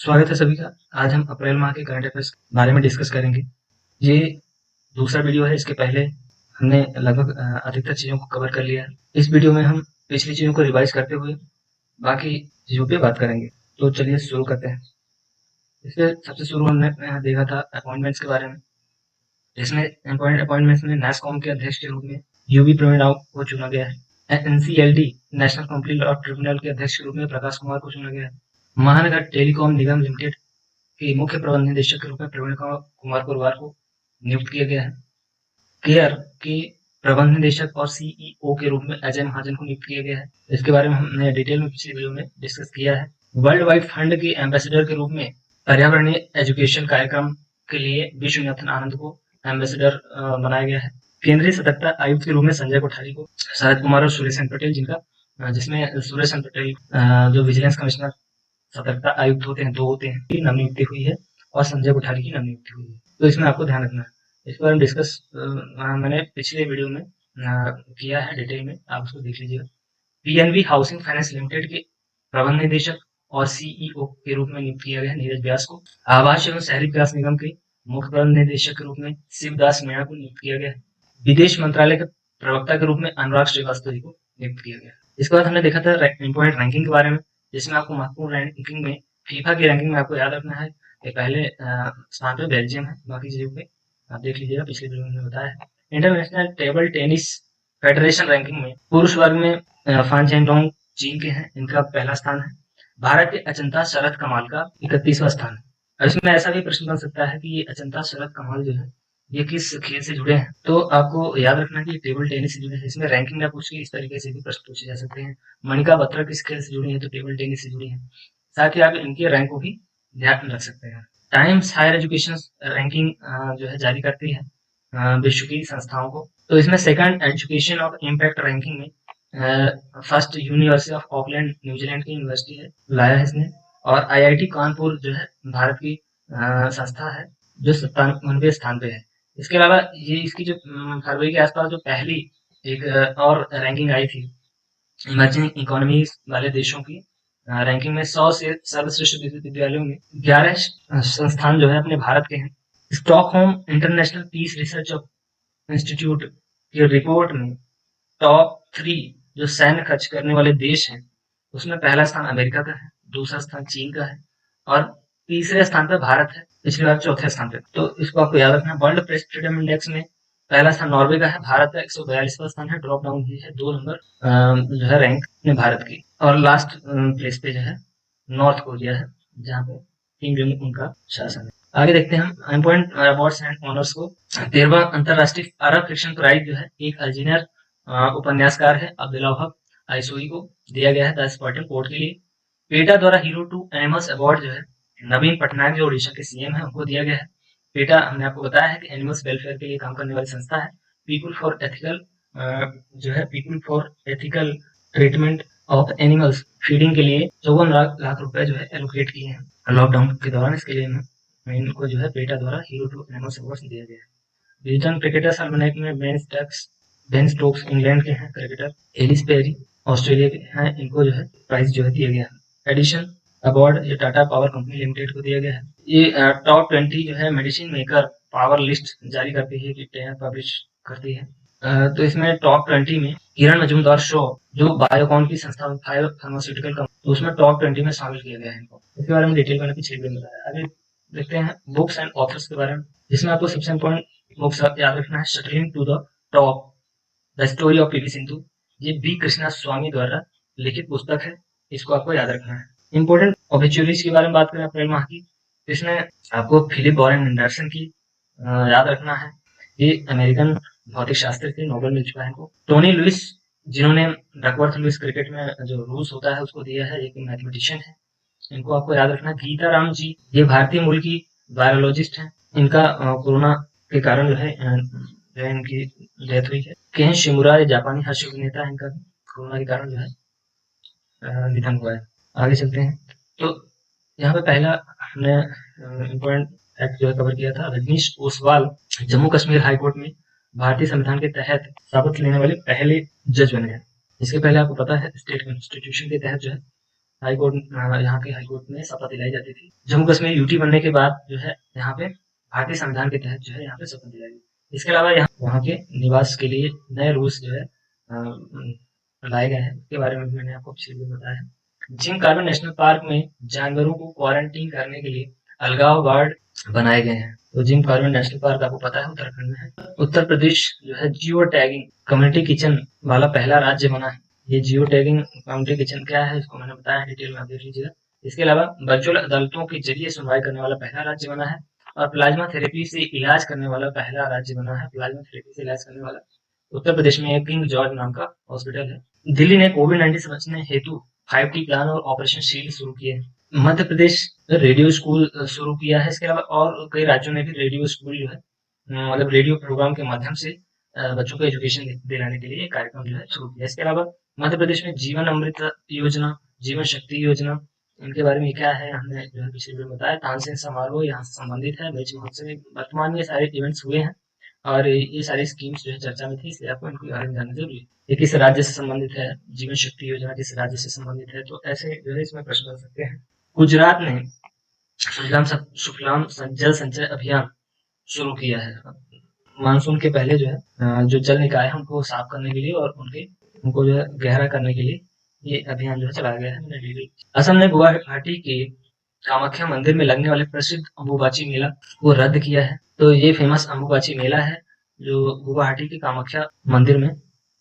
स्वागत है सभी का। आज हम अप्रैल माह के करंट अफेयर्स के बारे में डिस्कस करेंगे। ये दूसरा वीडियो है। इसके पहले हमने लगभग अधिकतर चीज़ों को कवर कर लिया है। इस वीडियो में हम पिछली चीज़ों को रिवाइज करते हुए बाकी चीज़ों पे बात करेंगे। तो चलिए शुरू करते हैं। इससे सबसे शुरू हमने देखा था अपॉइंटमेंट्स के बारे में, जिसमें इम्पोर्टेंट अपॉइंटमेंट्स में NASSCOM के अध्यक्ष के रूप में UV प्रवीण राव को चुना गया है। NCLT national complete law tribunal के अध्यक्ष के रूप में प्रकाश कुमार को चुना गया है। महानगर टेलीकॉम निगम लिमिटेड के मुख्य प्रबंध निदेशक के रूप में प्रवीण कुमार पुरवार को नियुक्त किया गया है। केयर के प्रबंध निदेशक और CEO के रूप में अजय महाजन को नियुक्त किया गया है। इसके बारे में हमने डिटेल में पिछले वीडियो में डिस्कस किया है। वर्ल्ड वाइड फंड के एम्बेसडर के रूप में पर्यावरणीय एजुकेशन कार्यक्रम के लिए विश्वनाथन आनंद को एम्बेसडर बनाया गया है। केंद्रीय सतर्कता आयुक्त के रूप में संजय कोठारी को, शरद कुमार और सुरेश पटेल, जिसमें सुरेश पटेल जो विजिलेंस कमिश्नर सतर्कता आयुक्त होते हैं, 2 होते हैं, की नाम नियुक्ति हुई है और संजय कोठारी की नाम नियुक्ति हुई है। तो इसमें आपको ध्यान रखना है। इसके बारे में डिस्कस मैंने पिछले वीडियो में किया है डिटेल में, आप उसको देख लीजिएगा। PNB हाउसिंग फाइनेंस लिमिटेड के प्रबंध निदेशक और CEO के रूप में नियुक्त किया गया है नीरज व्यास को। आवास एवं शहरी विकास निगम के मुख्य प्रबंध निदेशक के रूप में शिवदास मीणा को नियुक्त किया गया है। विदेश मंत्रालय के प्रवक्ता के रूप में अनुराग श्रीवास्तव जी को नियुक्त किया गया। इसके बाद हमने देखा था इंपॉर्टेंट रैंकिंग के बारे में, जिसमें आपको महत्वपूर्ण रैंकिंग में फीफा की रैंकिंग में आपको याद रखना है कि पहले स्थान पे बेल्जियम है, बाकी चीजों पे आप देख लीजिएगा, पिछले वीडियो में बताया है। International table tennis federation ranking में पुरुष वर्ग में फान चेनडोंग चीन के हैं, इनका पहला स्थान है। भारत के अचंता शरद कमाल का 31वां स्थान है। और इसमें ऐसा भी प्रश्न बन सकता है कि ये अचंता शरद कमाल जो है ये किस खेल से जुड़े हैं, तो आपको याद रखना कि टेबल टेनिस से जुड़े हैं। इसमें रैंकिंग ना पूछ के इस तरीके से भी प्रश्न पूछे जा सकते हैं। मणिका बत्रा किस खेल से जुड़ी है, तो टेबल टेनिस से जुड़ी है। साथ ही आप इनके रैंक को भी ध्यान में रख सकते हैं। टाइम्स हायर एजुकेशन रैंकिंग जो है जारी करती है विश्व की संस्थाओं को। तो इसमें second education of impact ranking में first university of Auckland New Zealand की यूनिवर्सिटी है, लाया है इसने। और IIT कानपुर जो है भारत की संस्था है, जो 97वें स्थान पे है। इसके अलावा ये इसकी जो फरवरी के आसपास जो पहली एक और रैंकिंग आई थी इमर्जिंग इकोनॉमीज वाले देशों की रैंकिंग में 100 से सर्वश्रेष्ठ विश्वविद्यालयों में 11 संस्थान जो है अपने भारत के हैं। Stockholm International Peace Research Institute की रिपोर्ट में टॉप 3 जो सैन्य खर्च करने वाले देश हैं, उसमें पहला स्थान अमेरिका का है, दूसरा स्थान चीन का है और तीसरे स्थान पर भारत है, पिछली बार चौथे स्थान पे। तो इसको आपको याद रखना है। वर्ल्ड प्रेस फ्रीडम इंडेक्स में पहला स्थान नॉर्वे का है, भारत का 142वां स्थान है, ड्रॉप डाउन हुई है 2 नंबर जो है रैंक में भारत की। और लास्ट प्लेस पे जो है नॉर्थ कोरिया है, जहाँ पे किम जोंग उनका शासन है। आगे देखते हैं हम इम्पोर्टेंट अवार्ड्स एंड ऑनर्स को। 13वां अंतरराष्ट्रीय अरब फिक्शन प्राइज जो है एक अल्जीनियर उपन्यासकार है अब्दुल्लाह हक आइसोई को दिया गया है द स्पार्टन पोर्ट के लिए। पेटा द्वारा हीरो टू एनिमल्स अवार्ड जो है नवीन पटनायक जो उड़ीसा के CM है उनको दिया गया है। पेटा हमने आपको बताया है कि एनिमल्स वेलफेयर के लिए काम करने वाली संस्था है। People for ethical treatment of animals feeding के लिए 54 लाख रुपए जो है एलोकेट किए हैं लॉकडाउन के दौरान। इसके लिए इनको जो है पेटा द्वारा हीरो टू एनिमल्स अवार्ड दिया गया है। ब्रिटेन क्रिकेटर्स अल्मनाइक में बेन स्टोक्स इंग्लैंड के हैं क्रिकेटर, एलिस पेरी ऑस्ट्रेलिया के हैं, इनको जो है प्राइज जो है दिया गया है। एडिशन अवार्ड ये टाटा पावर कंपनी लिमिटेड को दिया गया है। ये टॉप 20 जो है मेडिसिन मेकर पावर लिस्ट जारी करती है, कि पब्लिश करती है। तो इसमें टॉप 20 में किरण मजूमदार शो जो बायोकॉन की संस्था फार्मास्यूटिकल कंपनी, तो उसमें टॉप 20 में शामिल किया गया है इनको। इसके बारे में डिटेल मैंने पिछले वीडियो में बताया। आगे देखते हैं बुक्स एंड ऑथर्स के बारे में, जिसमें आपको सबसे इम्पोर्टेंट बुक्स याद रखना है। Shuttling to the top the story of PV Sindhu, ये B कृष्णा स्वामी द्वारा लिखित पुस्तक है, इसको आपको याद रखना है। इम्पोर्टेंट ऑब्चुरीज के बारे में बात करें अप्रैल माह की, इसमें आपको फिलिप वॉरेन एंडरसन की याद रखना है। ये अमेरिकन भौतिक शास्त्र थे, नोबेल मिल चुका है इनको। टोनी लुइस, जिन्होंने डकवर्थ लुइस क्रिकेट में जो रूल्स होता है उसको दिया है, एक मैथमेटिशियन है, इनको आपको याद रखना है। गीता राम जी, ये भारतीय मूल की वायरोलॉजिस्ट हैं, इनका कोरोना के कारण जो है इनकी डेथ हुई है। केन शिमुरा जापानी हास्य अभिनेता है, इनका कोरोना के कारण जो है निधन हुआ है। आगे चलते हैं। तो यहाँ पे पहला हमने इम्पोर्टेंट फैक्ट जो है कवर किया था। रजनीश ओसवाल जम्मू कश्मीर हाई कोर्ट में भारतीय संविधान के तहत शपथ लेने वाले पहले जज बने हैं। इसके पहले आपको पता है स्टेट कॉन्स्टिट्यूशन के तहत जो है हाई कोर्ट, यहाँ के हाई कोर्ट में शपथ दिलाई जाती थी। जम्मू कश्मीर यूटी बनने के बाद जो है यहाँ पे भारतीय संविधान के तहत जो है यहाँ पे शपथ दिलाई गई। इसके अलावा यहाँ वहाँ के निवास के लिए नए रूल्स जो है लाए गए हैं, उसके बारे में मैंने आपको पिछले में बताया है। जिम कॉर्बेट नेशनल पार्क में जानवरों को क्वारंटीन करने के लिए अलगाव गार्ड बनाए गए हैं। तो जिम कॉर्बेट नेशनल पार्क आपको पता है उत्तराखंड में है। उत्तर प्रदेश जो है जियो टैगिंग कम्युनिटी किचन वाला पहला राज्य बना है। ये जियो टैगिंग कम्युनिटी किचन क्या है इसको मैंने बताया डिटेल में, आप देख लीजिएगा। इसके अलावा वर्चुअल अदालतों के जरिए सुनवाई करने वाला पहला राज्य बना है और प्लाज्मा थेरेपी से इलाज करने वाला पहला राज्य बना है। प्लाज्मा थेरेपी से इलाज करने वाला उत्तर प्रदेश में एक किंग जॉर्ज नाम का हॉस्पिटल है। दिल्ली ने कोविड-19 समझने हेतु 5T प्लान और ऑपरेशन शील्ड शुरू किए हैं। मध्य प्रदेश रेडियो स्कूल शुरू किया है। इसके अलावा और कई राज्यों ने भी रेडियो स्कूल जो है मतलब रेडियो प्रोग्राम के माध्यम से बच्चों को एजुकेशन दिलाने के लिए कार्यक्रम जो है शुरू किया। इसके अलावा मध्य प्रदेश में जीवन अमृत योजना, जीवन शक्ति योजना, इनके बारे में क्या है हमने जो है पिछले वीडियो में बताया। तानसेन समारोह यहाँ से संबंधित है। मिर्च महोत्सव में वर्तमान में सारे इवेंट्स हुए हैं और ये सारी स्कीम्स जो है चर्चा में थी, इसलिए आपको इनके बारे में जानना जरूरी है। ये किस राज्य से संबंधित है, जीवन शक्ति योजना किस राज्य से संबंधित है, तो ऐसे जो है इसमें प्रश्न बन सकते हैं। गुजरात ने सुफलाम जल संचय अभियान शुरू किया है। मानसून के पहले जो है जो जल निकाय है उनको साफ करने के लिए और उनको जो है गहरा करने के लिए ये अभियान जो है चलाया गया है। असम ने गुवाहाटी के कामाख्या मंदिर में लगने वाले प्रसिद्ध अम्बुबाची मेला को रद्द किया है। तो ये फेमस अम्बुबाची मेला है जो गुवाहाटी के कामाख्या मंदिर में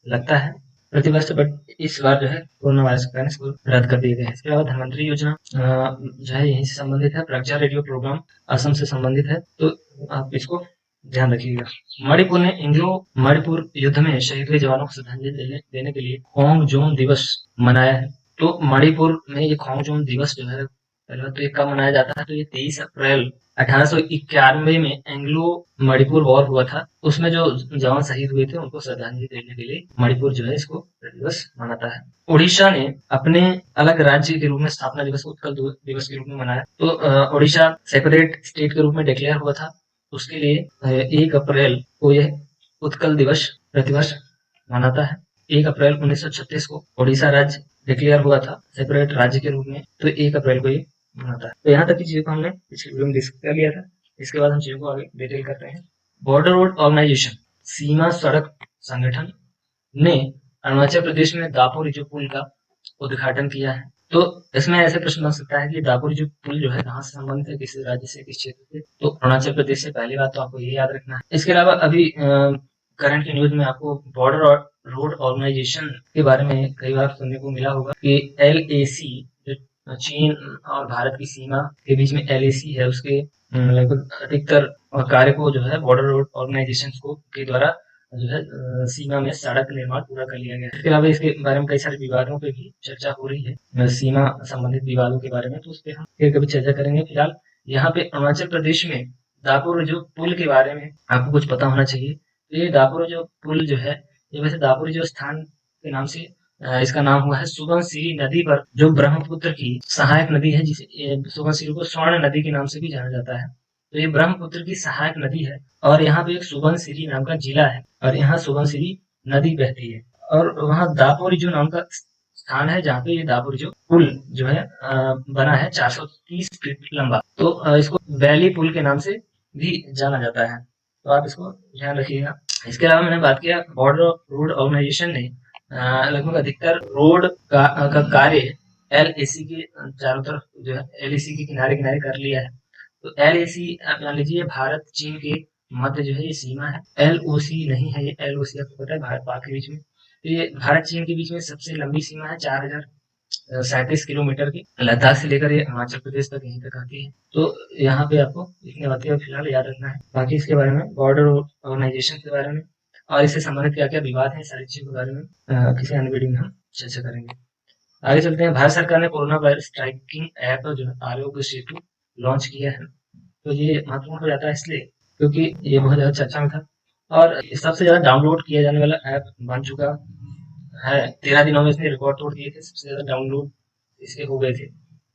लगता है प्रतिवर्ष, बट इस बार जो है कोरोना वायरस के कारण इसको रद्द कर दिया गया है। इसके अलावा धनवंतरी योजना जो है यहीं से संबंधित है। प्रज्ञा रेडियो प्रोग्राम असम से संबंधित है, तो आप इसको ध्यान रखिएगा। मणिपुर ने इंग्लो मणिपुर युद्ध में शहीद हुए जवानों को श्रद्धांजलि देने के लिए खोंगजोम दिवस मनाया है। तो मणिपुर में ये खोंगजोम दिवस जो है पहले तो ये कब मनाया जाता है, तो ये 23 अप्रैल 1891 में एंग्लो मणिपुर वॉर हुआ था। उसमें जो जवान शहीद हुए थे उनको श्रद्धांजलि देने के लिए मणिपुर जो है इसको दिवस मनाता है। उड़ीसा ने अपने अलग राज्य के रूप में स्थापना दिवस उत्कल दिवस के रूप में मनाया। तो उड़ीसा सेपरेट स्टेट के रूप में डिक्लेयर हुआ था, उसके लिए 1 अप्रैल को यह उत्कल दिवस प्रतिवर्ष मनाता है। 1 अप्रैल 1936 को उड़ीसा राज्य डिक्लेयर हुआ था सेपरेट राज्य के रूप में, तो 1 अप्रैल को ये मनाता है। तो यहाँ तक की चीजों को हमने पिछले वीडियो में डिस्कस कर लिया था। इसके बाद हम चीजों को आगे डिटेल करते हैं। बॉर्डर रोड ऑर्गेनाइजेशन सीमा सड़क संगठन ने अरुणाचल प्रदेश में दापोरिजो पुल का उद्घाटन किया है। तो इसमें ऐसे प्रश्न बन सकता है कि दापोरिजो पुल जो है कहाँ से संबंधित है, किस राज्य से, किस क्षेत्र से, तो अरुणाचल प्रदेश से। पहली बात तो आपको ये याद रखना है। इसके अलावा अभी करंट की न्यूज में आपको बॉर्डर रोड ऑर्गेनाइजेशन के बारे में कई बार सुनने को मिला होगा कि LAC जो चीन और भारत की सीमा के बीच में LAC है, उसके लगभग अधिकतर कार्य को जो है बॉर्डर रोड ऑर्गेनाइजेशन को के द्वारा जो है सीमा में सड़क निर्माण पूरा कर लिया गया है। इसके अलावा इसके बारे में कई सारे विवादों पे भी चर्चा हो रही है, सीमा संबंधित विवादों के बारे में, तो उस पर हम फिर कभी चर्चा करेंगे। फिलहाल यहाँ पे अरुणाचल प्रदेश में दापोरिजो पुल के बारे में आपको कुछ पता होना चाहिए। तो ये दापोरिजो पुल जो है ये वैसे दापोरिजो स्थान के नाम से इसका नाम हुआ है। सुबनसिरी नदी पर जो ब्रह्मपुत्र की सहायक नदी है, जिसे सुबनसिरी को स्वर्ण नदी के नाम से भी जाना जाता है, तो ये ब्रह्मपुत्र की सहायक नदी है और यहाँ पे एक सुबनसिरी नाम का जिला है और यहाँ सुबनसिरी नदी बहती है और वहाँ दापोरिजो नाम का स्थान है जहाँ पे ये दापोरिजो पुल जो है बना है 430 फीट लंबा। तो इसको वैली पुल के नाम से भी जाना जाता है, तो आप इसको ध्यान रखिएगा। इसके अलावा मैंने बात किया बॉर्डर रोड ऑर्गेनाइजेशन ने लगभग अधिकतर रोड का कार्य LAC के चारों तरफ जो है LAC के किनारे किनारे कर लिया है। तो LAC आप मान लीजिए भारत चीन के मध्य जो है ये सीमा है। LOC नहीं है, ये LOC आपको पता है भारत पाक के बीच में। तो ये भारत चीन के बीच में सबसे लंबी सीमा है 4037 किलोमीटर की, लद्दाख से लेकर ये हिमाचल प्रदेश तक यहीं तक आती है। तो यहाँ पे आपको इतनी बातें फिलहाल याद रखना है। बाकी इसके बारे में बॉर्डर ऑर्गेनाइजेशन के बारे में और इससे संबंधित क्या क्या विवाद है, सारी चीजों के बारे में किसी अन्य वीडियो में हम चर्चा करेंगे। आगे चलते हैं। भारत सरकार ने कोरोना वायरस ट्रैकिंग ऐप जो है आरोग्य सेतु लॉन्च किया है। तो ये महत्वपूर्ण हो जाता है इसलिए क्योंकि ये बहुत ज्यादा चर्चा में था और सबसे ज्यादा डाउनलोड किया जाने वाला ऐप बन चुका है। 13 दिनों में इसने रिकॉर्ड तोड़ दिए थे, सबसे ज्यादा डाउनलोड इसके हो गए थे।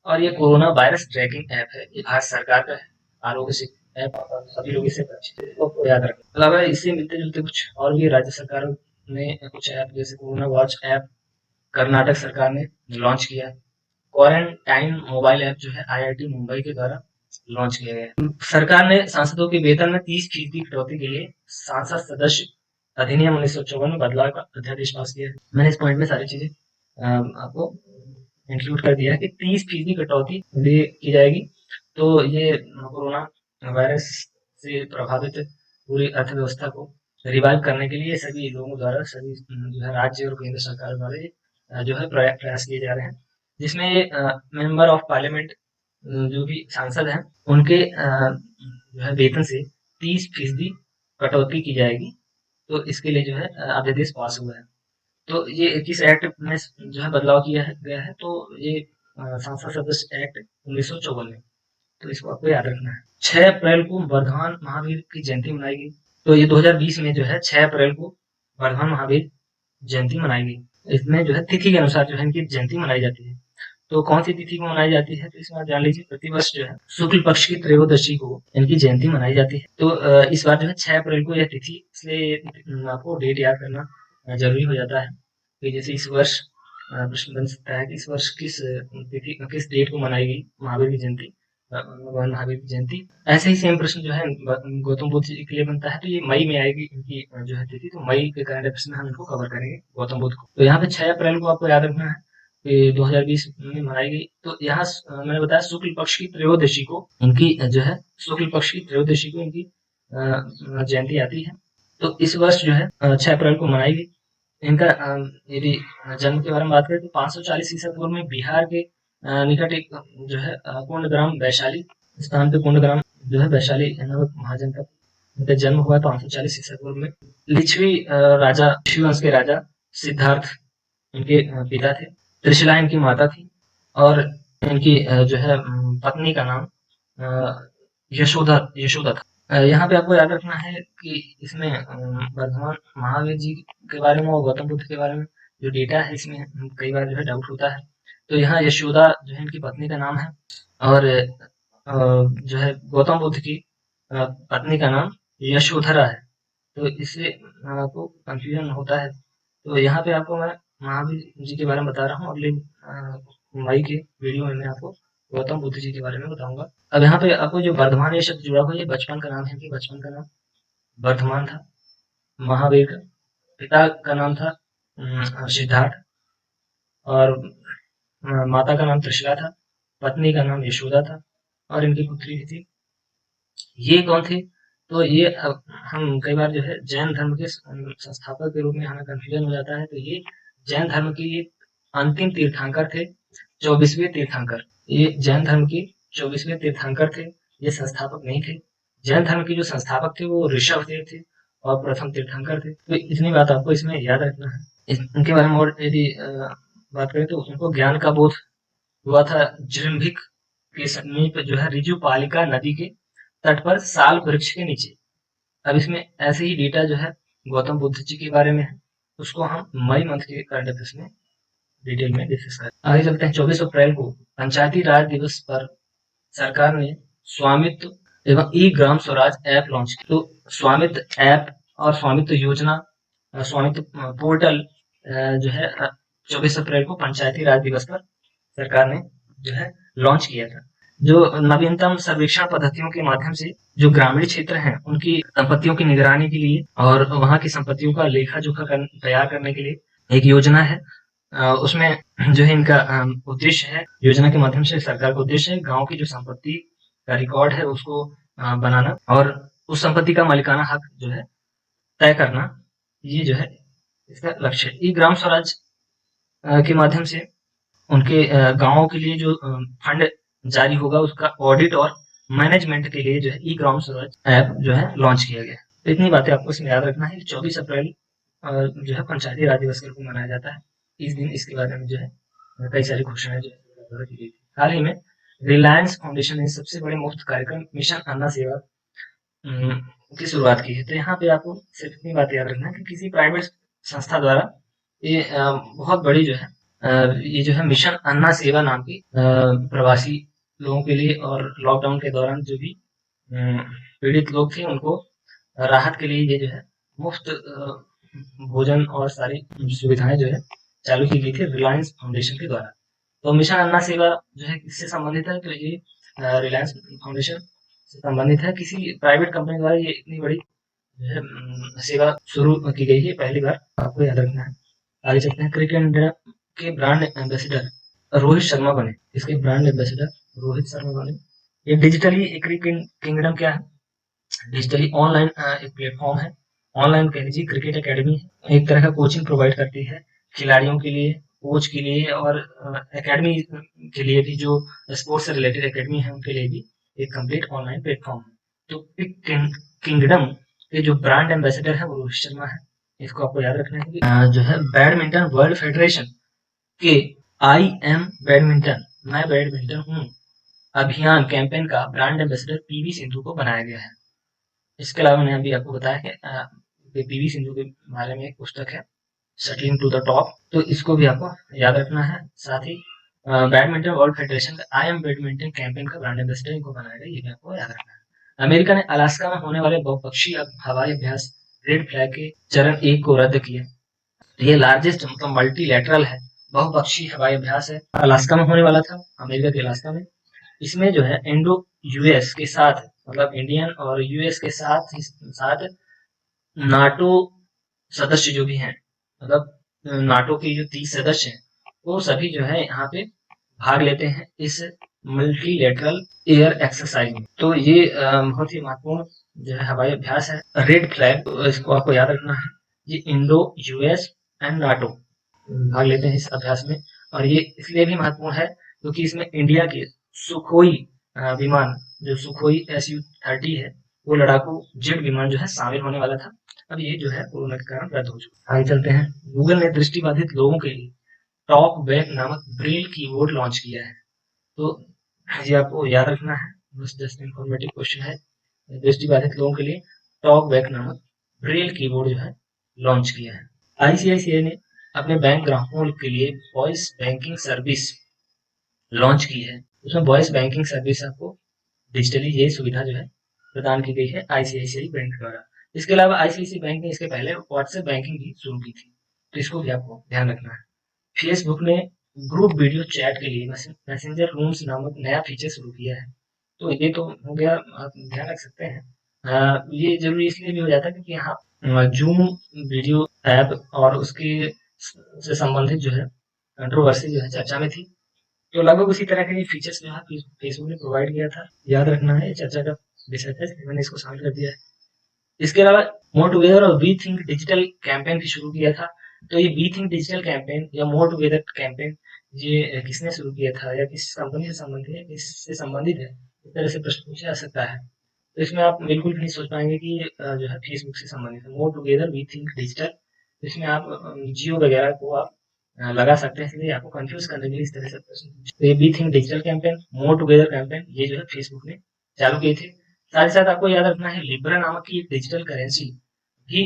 और ये कोरोना वायरस ट्रैकिंग ऐप है, ये भारत सरकार का है आरोग्य सेतु ऐप, सभी लोग इसे परिचित याद रखें। अलावा इससे मिलते जुलते कुछ और भी राज्य सरकारों ने कुछ ऐप जैसे कोरोना वॉच ऐप कर्नाटक सरकार ने लॉन्च किया है। क्वारंटाइन मोबाइल ऐप जो है आईआईटी मुंबई के द्वारा लॉन्च किया गया। सरकार ने सांसदों के वेतन में 30% कटौती के लिए सांसद सदस्य अधिनियम 1954 में बदलाव का अध्यादेश पास किया है। मैंने इस पॉइंट में सारी चीजें आपको इंक्लूड कर दिया है कि 30% कटौती की जाएगी। तो ये कोरोना वायरस से प्रभावित पूरी अर्थव्यवस्था को रिवाइव करने के लिए सभी लोगों द्वारा, सभी जो है राज्य और केंद्र सरकार द्वारा जो है प्रयास किए जा रहे हैं, जिसमें मेंबर ऑफ पार्लियामेंट जो भी सांसद हैं उनके जो है वेतन से 30% कटौती की जाएगी। तो इसके लिए जो है अध्यादेश पास हुआ है। तो ये किस एक्ट में जो है बदलाव किया गया है, तो ये संसद सदस्य एक्ट 1954 में। तो इसको आपको याद रखना है। 6 अप्रैल को वर्धमान महावीर की जयंती मनाई गई। तो ये 2020 में जो है 6 अप्रैल को वर्धमान महावीर जयंती मनाई गई। इसमें जो है तिथि के अनुसार जो है इनकी जयंती मनाई जाती है। तो कौन सी तिथि को मनाई जाती है, तो इसमें आप जान लीजिए प्रतिवर्ष जो है शुक्ल पक्ष की त्रयोदशी को इनकी जयंती मनाई जाती है। तो इस बार जो है 6 अप्रैल को यह तिथि, इसलिए आपको डेट याद करना जरूरी हो जाता है कि जैसे इस वर्ष प्रश्न बन सकता है कि इस वर्ष किस तिथि किस डेट को मनाई गई महावीर की जयंती, भगवान महावीर की जयंती। ऐसे ही सेम प्रश्न जो है गौतम बुद्ध जी के लिए बनता है, तो ये मई में आएगी इनकी जो है तिथि। तो मई के करंट अफेयर्स में हम इनको कवर करेंगे गौतम बुद्ध को। तो यहाँ पे 6 अप्रैल को आपको याद रखना है कि 2020 में मनाई गई। तो यहाँ मैंने बताया शुक्ल पक्ष की त्रयोदशी को इनकी जो है शुक्ल पक्ष की त्रयोदशी को इनकी जयंती आती है। तो इस वर्ष जो है 6 अप्रैल को मनाई गई। इनका यदि जन्म के बारे में बात करें तो 540 ईसा पूर्व में बिहार के निकट एक जो है कुंडग्राम वैशाली स्थान पे कुंडग्राम जो है वैशाली नामक महाजनपद, इनका जन्म हुआ 540 ईसा पूर्व में। लिच्छवी राजा, लिच्छवी वंश के राजा सिद्धार्थ इनके पिता थे। त्रिशला इनकी माता थी और इनकी जो है पत्नी का नाम यशोदा था। यहाँ पे आपको याद रखना है कि इसमें वर्धमान महावीर जी के बारे में और गौतम बुद्ध के बारे में जो डेटा है इसमें कई बार जो है डाउट होता है। तो यहाँ यशोदा जो है इनकी पत्नी का नाम है और जो है गौतम बुद्ध की पत्नी का नाम यशोधरा है। तो इससे आपको कंफ्यूजन होता है। तो यहाँ पे आपको मैं महावीर जी के बारे में बता रहा हूँ। अगले मई के वीडियो में मैं आपको गौतम बुद्ध जी के बारे में बताऊंगा। अब यहाँ पे आपको जो वर्धमान ये शब्द जुड़ा हुआ है, ये बचपन का नाम है कि बचपन का नाम वर्धमान था। महावीर का पिता का नाम था सिद्धार्थ और माता का नाम त्रिशला था, पत्नी का नाम यशोदा था और इनकी पुत्री भी थी। ये कौन थे, तो ये हम कई बार जो है जैन धर्म के संस्थापक के रूप में हमें कंफ्यूजन हो जाता है। तो ये जैन धर्म के ये अंतिम तीर्थंकर थे, 24वें तीर्थंकर। ये जैन धर्म के 24वें तीर्थंकर थे, ये संस्थापक नहीं थे। जैन धर्म के जो संस्थापक थे वो ऋषभदेव थे और प्रथम तीर्थंकर थे। तो इतनी बात आपको इसमें याद रखना है। इनके बारे में और यदि बात करें तो उनको ज्ञान का बोध हुआ था जृंभिक के समीप जो है ऋजुपालिका नदी के तट पर साल वृक्ष के नीचे। अब इसमें ऐसे ही डेटा जो है गौतम बुद्ध जी के बारे में है, उसको हम मई मंथ के करंट अफेयर्स में डिटेल में डिस्कस करें। आगे चलते हैं। 24 अप्रैल को पंचायती राज दिवस पर सरकार ने स्वामित्व एवं ई ग्राम स्वराज ऐप लॉन्च किया। तो स्वामित्व ऐप और स्वामित्व योजना, स्वामित्व पोर्टल जो है 24 अप्रैल को पंचायती राज दिवस पर सरकार ने जो है लॉन्च किया था। जो नवीनतम सर्वेक्षण पद्धतियों के माध्यम से जो ग्रामीण क्षेत्र हैं उनकी संपत्तियों की निगरानी के लिए और वहां की संपत्तियों का लेखा जोखा तैयार करने के लिए एक योजना है। उसमें जो है इनका उद्देश्य है, योजना के माध्यम से सरकार का उद्देश्य है गांव की जो संपत्ति का रिकॉर्ड है उसको बनाना और उस संपत्ति का मालिकाना हक जो है तय करना। ये जो है इसका लक्ष्य है। ई ग्राम स्वराज के माध्यम से उनके गांवों के लिए जो फंड जारी होगा उसका ऑडिट और मैनेजमेंट के लिए जो है ई ग्राम स्वराज ऐप जो है लॉन्च किया गया। तो इतनी बातें आपको इसमें याद रखना है। 24 अप्रैल जो है पंचायती राज दिवस के रूप में मनाया जाता है। इस दिन इसके बारे में जो है कई सारी घोषणाएं जो है की गई थी। हाल ही में रिलायंस फाउंडेशन ने सबसे बड़े मुफ्त कार्यक्रम मिशन अन्ना सेवा की शुरुआत की है। तो यहाँ पे आपको सिर्फ इतनी बात याद रखना है कि किसी प्राइवेट संस्था द्वारा ये बहुत बड़ी जो है ये जो है मिशन अन्ना सेवा नाम की प्रवासी लोगों के लिए और लॉकडाउन के दौरान जो भी पीड़ित लोग थे उनको राहत के लिए ये जो है मुफ्त भोजन और सारी सुविधाएं जो है चालू की गई थी रिलायंस फाउंडेशन के द्वारा। तो मिशन अन्ना सेवा जो है किससे संबंधित है? तो ये रिलायंस फाउंडेशन से संबंधित है। किसी प्राइवेट कंपनी द्वारा ये इतनी बड़ी जो है सेवा शुरू की गई है, पहली बार, आपको याद रखना है। आगे चलते हैं। क्रिकेट इंडिया के ब्रांड एम्बेसडर रोहित शर्मा बने। इसके ब्रांड एम्बेसडर रोहित शर्मा बने। ये डिजिटली क्रिकेट किंगडम क्या है? डिजिटली ऑनलाइन एक प्लेटफॉर्म है, ऑनलाइन कह लीजिए क्रिकेट एकेडमी है। एक तरह का कोचिंग प्रोवाइड करती है खिलाड़ियों के लिए, कोच के लिए और एकेडमी के लिए भी, जो स्पोर्ट्स से रिलेटेड एकेडमी है उनके लिए भी एक कंप्लीट ऑनलाइन प्लेटफॉर्म है। तो किंगडम के जो ब्रांड एम्बेसडर है वो रोहित शर्मा है। इसको आपको याद रखना है कि जो है बैडमिंटन वर्ल्ड फेडरेशन के आई एम बैडमिंटन, मैं बैडमिंटन हूँ अभियान कैंपेन का ब्रांड एम्बेसडर पीवी सिंधु को बनाया गया है। इसके अलावा मैंने अभी आपको बताया कि पीवी सिंधु के बारे में एक पुस्तक है शटलिंग टू द टॉप, तो इसको भी आपको याद रखना है। साथ ही बैडमिंटन वर्ल्ड फेडरेशन का आई एम बैडमिंटन कैंपेन का ब्रांड एम्बेसडर इनको बनाया गया, ये भी आपको याद रखना है। अमेरिका ने अलास्का में होने वाले बहुपक्षीय हवाई अभ्यास रेड फ्लैग के चरण 1 को रद्द किया। ये लार्जेस्ट मतलब मल्टीलैटरल है, बहुपक्षीय हवाई अभ्यास है, अलास्का में होने वाला था, अमेरिका के अलास्का में। इसमें जो है इंडो यूएस के साथ, मतलब इंडियन और यूएस के साथ साथ नाटो सदस्य जो भी हैं, मतलब नाटो के जो 30 सदस्य हैं, वो सभी जो है यहाँ पे भाग लेते हैं इस मल्टीलेटरल एयर एक्सरसाइज में। तो ये बहुत ही महत्वपूर्ण जो है हवाई अभ्यास है। रेड फ्लैग, तो इसको आपको याद रखना है। ये इंडो यूएस एंड नाटो भाग लेते हैं इस अभ्यास में, और ये इसलिए भी महत्वपूर्ण है क्योंकि इसमें इंडिया के सुखोई विमान, जो सुखोई SU-30 है, वो लड़ाकू जेट विमान जो है शामिल होने वाला था। अब ये जो है कोरोना के कारण रद्द हो चुका है। आगे चलते हैं। गूगल ने दृष्टिबाधित लोगों के लिए टॉक बैक नामक ब्रेल कीबोर्ड लॉन्च किया है। तो ये आपको याद रखना है, बस जस्ट इंफॉर्मेटिव क्वेश्चन है। दृष्टिबाधित लोगों के लिए टॉक बैक नामक ब्रेल कीबोर्ड जो है लॉन्च किया है। आईसीआईसीआई ने अपने बैंक ग्राहकों के लिए वॉइस बैंकिंग सर्विस लॉन्च की है। उसमें वॉइस बैंकिंग सर्विस आपको डिजिटली ये सुविधा जो है प्रदान की गई है आईसीआईसीआई बैंक द्वारा। इसके अलावा आईसीआईसीआई बैंक ने इसके पहले व्हाट्सएप बैंकिंग भी शुरू की थी, तो इसको भी आपको ध्यान रखना है। फेसबुक ने ग्रुप वीडियो चैट के लिए मैसेंजर रूम्स नामक नया फीचर शुरू किया है। तो ये तो हो गया, आप ध्यान रख सकते हैं। ये जरूरी इसलिए भी हो जाता है क्योंकि यहाँ जूम वीडियो ऐप और उसके से संबंधित जो है कंट्रोवर्सी जो है चर्चा में थी। तो लगभग उसी तरह के फीचर्स जो है फेसबुक ने प्रोवाइड किया था। याद रखना है, चर्चा का विषय था, मैंने इसको शामिल कर दिया है। इसके अलावा मोर टुगेदर और वी थिंक डिजिटल कैंपेन भी शुरू किया था। तो ये वी थिंक डिजिटल कैंपेन या मोर टुगेदर कैंपेन ये किसने शुरू किया था या किस कंपनी से संबंधित है, किससे संबंधित है, इस तरह से प्रश्न पूछा जा सकता है। तो इसमें आप बिल्कुल भी नहीं सोच पाएंगे कि जो है फेसबुक से संबंधित है। मोर टुगेदर वी थिंक डिजिटल, इसमें आप जियो वगैरह को आप लगा सकते हैं, इसलिए आपको कंफ्यूज करने के लिए इस तरह से प्रश्न पूछे। तो ये we think digital campaign, more together campaign, ये जो है फेसबुक ने चालू किए थे। साथ ही साथ आपको याद रखना है लिब्रा नामक की एक डिजिटल करेंसी भी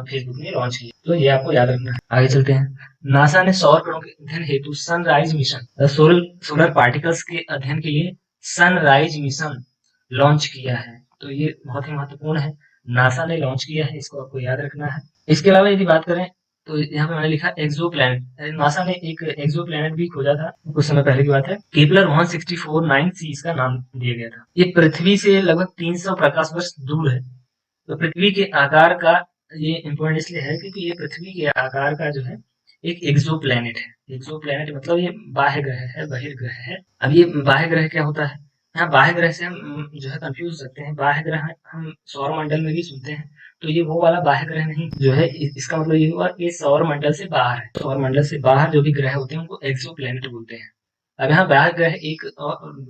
फेसबुक ने लॉन्च की, तो ये आपको याद रखना है। आगे चलते हैं। नासा ने सौर कणों के अध्ययन हेतु सनराइज मिशन, सोलर पार्टिकल्स के अध्ययन के लिए सनराइज मिशन लॉन्च किया है। तो ये बहुत ही महत्वपूर्ण है, नासा ने लॉन्च किया है, इसको आपको याद रखना है। इसके अलावा यदि बात करें तो यहाँ पे मैंने लिखा एक्सो प्लैनेट, नासा ने एक एक्सो प्लैनेट भी खोजा था, कुछ समय पहले की बात है। केपलर 164-9c इसका नाम दिया गया था। ये पृथ्वी से लगभग 300 प्रकाश वर्ष दूर है। तो पृथ्वी के आकार का ये इम्पोर्टेंट इसलिए है क्योंकि ये पृथ्वी के आकार का जो है एक एक्सो प्लैनेट है। एक्सो प्लैनेट मतलब ये बाह्य ग्रह है, बहिर्ग्रह है। अब ये बाह्य ग्रह क्या होता है? यहाँ बाह्य ग्रह से हम जो है कंफ्यूज हो सकते हैं। बाह्य ग्रह हम सौर मंडल में भी सुनते हैं, तो ये वो वाला बाह्य ग्रह नहीं जो है, इसका मतलब ये हुआ कि सौर मंडल से बाहर है। सौर मंडल से बाहर जो भी ग्रह होते हैं उनको एक्सो प्लैनेट बोलते हैं। अब यहाँ बाह्य ग्रह एक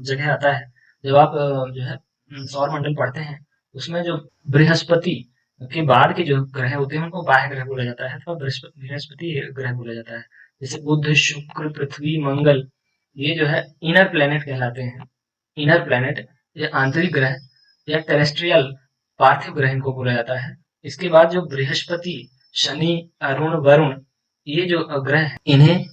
जगह आता है, जब आप जो है सौर मंडल पढ़ते हैं, उसमें जो बृहस्पति के बाद के जो ग्रह होते हैं उनको बाह्य ग्रह बोला जाता है, अथवा बृहस्पति ग्रह बोला जाता है। जैसे बुध, शुक्र, पृथ्वी, मंगल, ये जो है इनर प्लैनेट कहलाते हैं। इनर प्लैनेट या आंतरिक ग्रह या टेरेस्ट्रियल पार्थिव ग्रह इनको बोला जाता है। इसके बाद जो बृहस्पति, शनि, अरुण, वरुण, ये जो ग्रह हैं, इन्हें